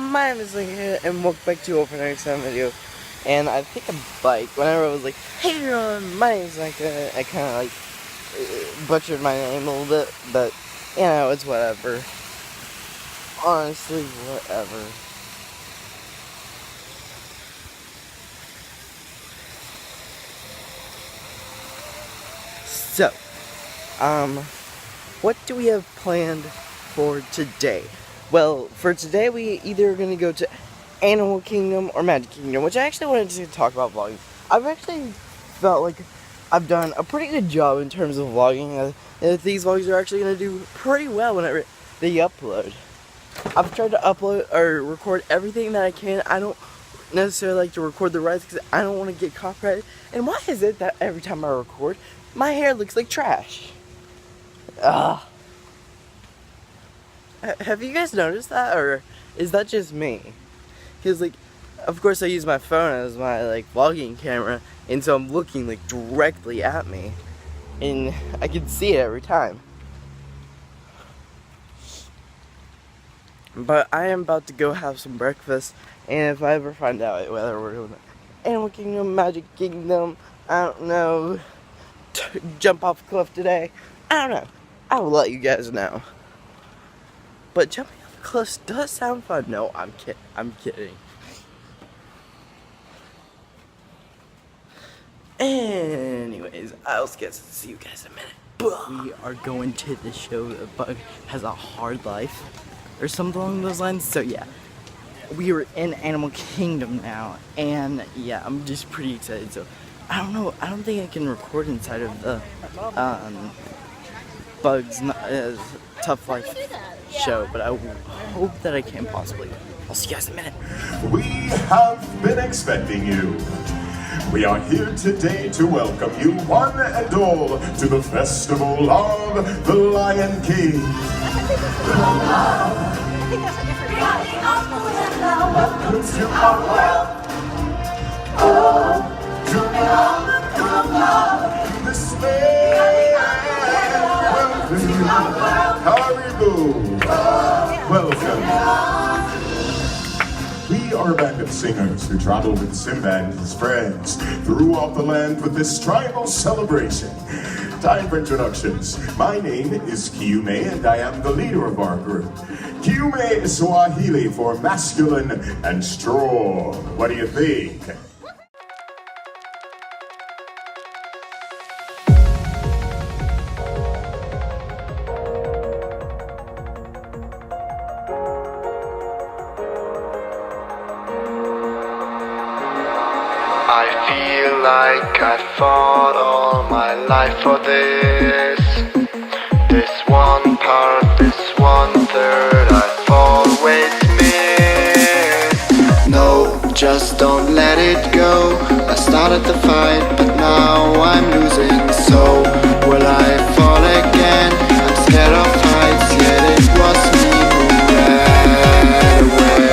my name is Lincoln, and welcome back to Open Next Time video. And I think a bike, whenever I was like, hey everyone, my name is Lincoln, I kind of like butchered my name a little bit, but you know, it's whatever. Honestly, whatever. So, what do we have planned for today? Well, for today we either are going to go to Animal Kingdom or Magic Kingdom, which I actually wanted to talk about vlogging. I've actually felt like I've done a pretty good job in terms of vlogging. These vlogs are actually going to do pretty well whenever they upload. I've tried to upload or record everything that I can. I don't necessarily like to record the rides because I don't want to get copyrighted. And why is it that every time I record, my hair looks like trash? Ugh. Have you guys noticed that, or is that just me? Because, like, of course I use my phone as my, like, vlogging camera, and so I'm looking, like, directly at me, and I can see it every time. But I am about to go have some breakfast, and if I ever find out whether we're going to Animal Kingdom, Magic Kingdom, I don't know, jump off a cliff today, I don't know, I will let you guys know. But jumping off cliffs does sound fun. No, I'm kidding. Anyways, I'll get to see you guys in a minute. We are going to the show The Bug Has a Hard Life, or something along those lines. So yeah, we are in Animal Kingdom now, and yeah, I'm just pretty excited. So I don't know, I don't think I can record inside of the Bugs Tough Life show, but I hope that I can possibly. I'll see you guys in a minute. We have been expecting you. We are here today to welcome you one and all to the Festival of the Lion King. Welcome to our world. Oh, to this land. Welcome to our world. Caribou. Welcome. We are a band of singers who travel with Sinbad and his friends throughout the land with this tribal celebration. Time for introductions. My name is Kiume, and I am the leader of our group. Kiume is Swahili for masculine and strong. What do you think? I feel like I fought all my life for this. This one part, this 1/3 I've always missed. No, just don't let it go. I started the fight, but now I'm losing. So will I fall again? I'm scared of heights, yet it was me who ran away.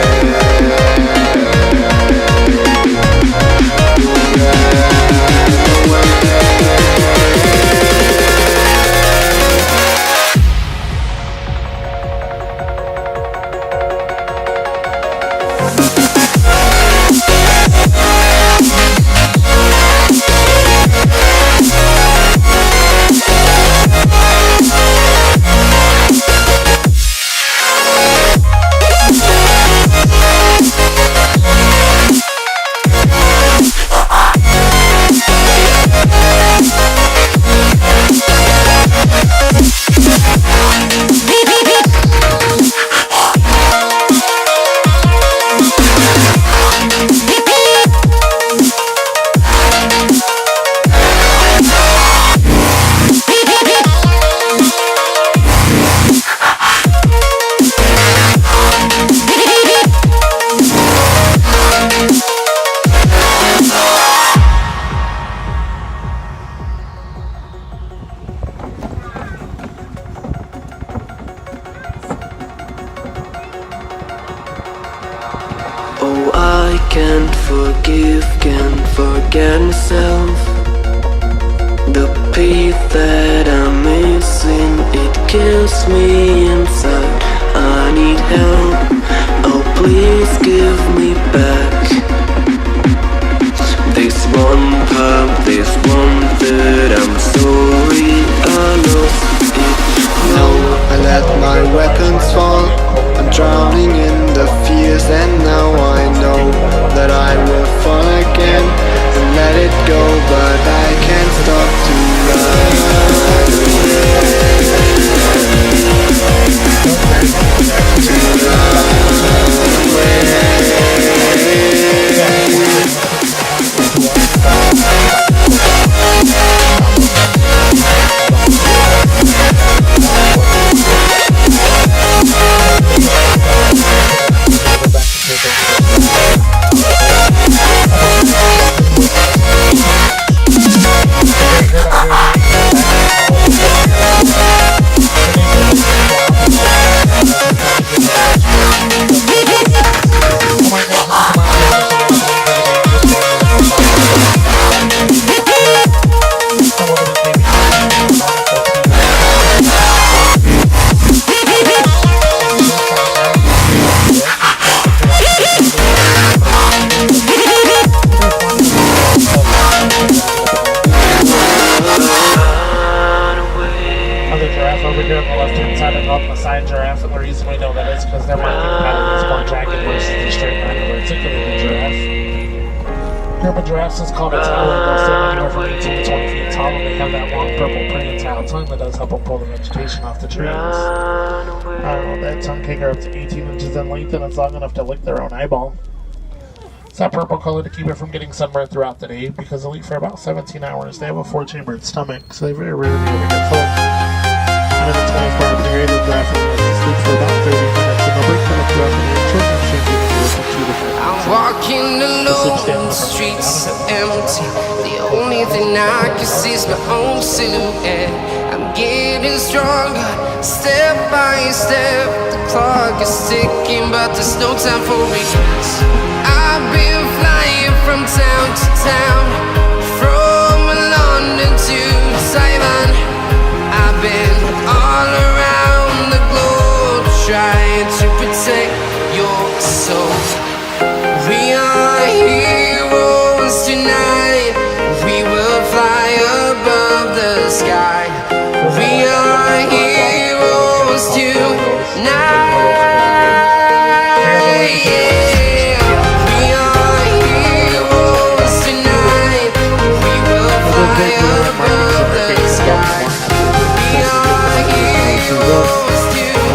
Oh, I can't forgive, can't forget myself. The peace that I'm missing, it kills me inside. I need help, oh please one purpose, one third. I'm sorry, I lost it. No, I let my weapons fall. I'm drowning in the fears, and now I know that I will fall again and let it go, but I can't stop to run Over here on the left-hand side of the side giraffe, and the reason we know that is because their marking pattern is more jagged versus the straight line of articulated giraffe. Group of giraffes is called a tower, and they'll stand anywhere from 18 to 20 feet tall, and they have that long purple printed tail tongue that does help them pull the vegetation off the trees. That tongue can go up to 18 inches in length, and it's long enough to lick their own eyeball. It's that purple color to keep it from getting sunburned throughout the day, because they'll eat for about 17 hours. They have a 4-chambered stomach, so they very rarely ever get full. In a 24-hour period, the giraffe will sleep for about 30 minutes, and they'll break that up throughout the day, changing into 2 different I'm walking alone, the streets are empty. The only thing I can see is my own silhouette. I'm getting stronger, step by step. The clock is ticking, but there's no time for regrets. I've been flying from town to town, from London to Taiwan. I've been all around the globe trying to protect your soul. We are heroes tonight. We will fly above the sky. We are heroes tonight. Yeah. We are heroes tonight. We will fly above the sky. We are heroes tonight.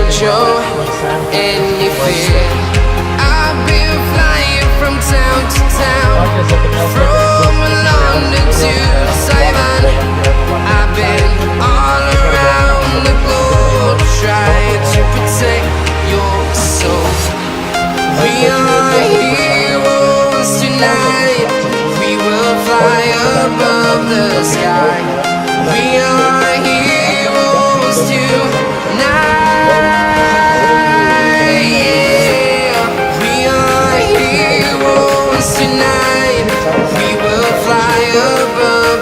Show any fear. I've been flying from town to town, from London to Taiwan. I've been all around the globe trying to protect your soul. We are heroes tonight. We will fly above the sky. We are heroes tonight. Tonight, we will fly above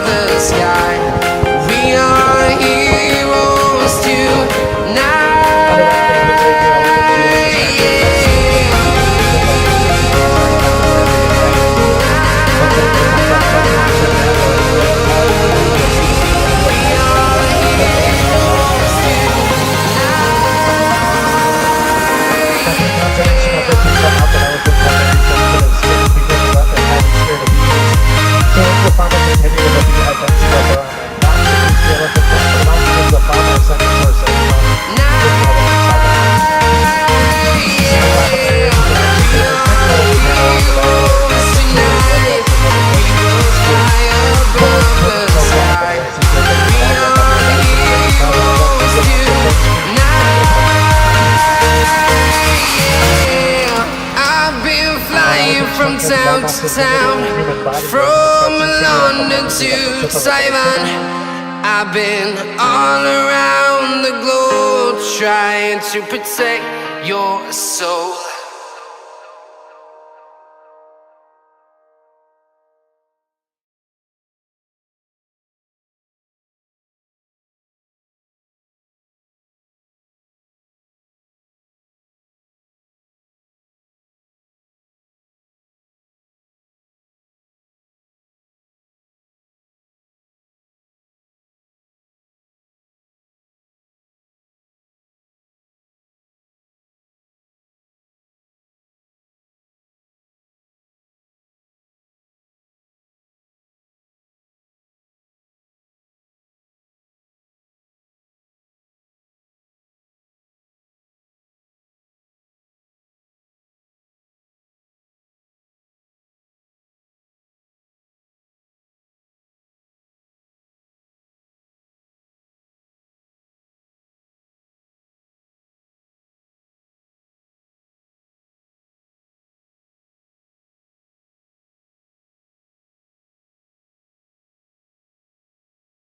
down from London to Taiwan. I've been all around the globe trying to protect your soul.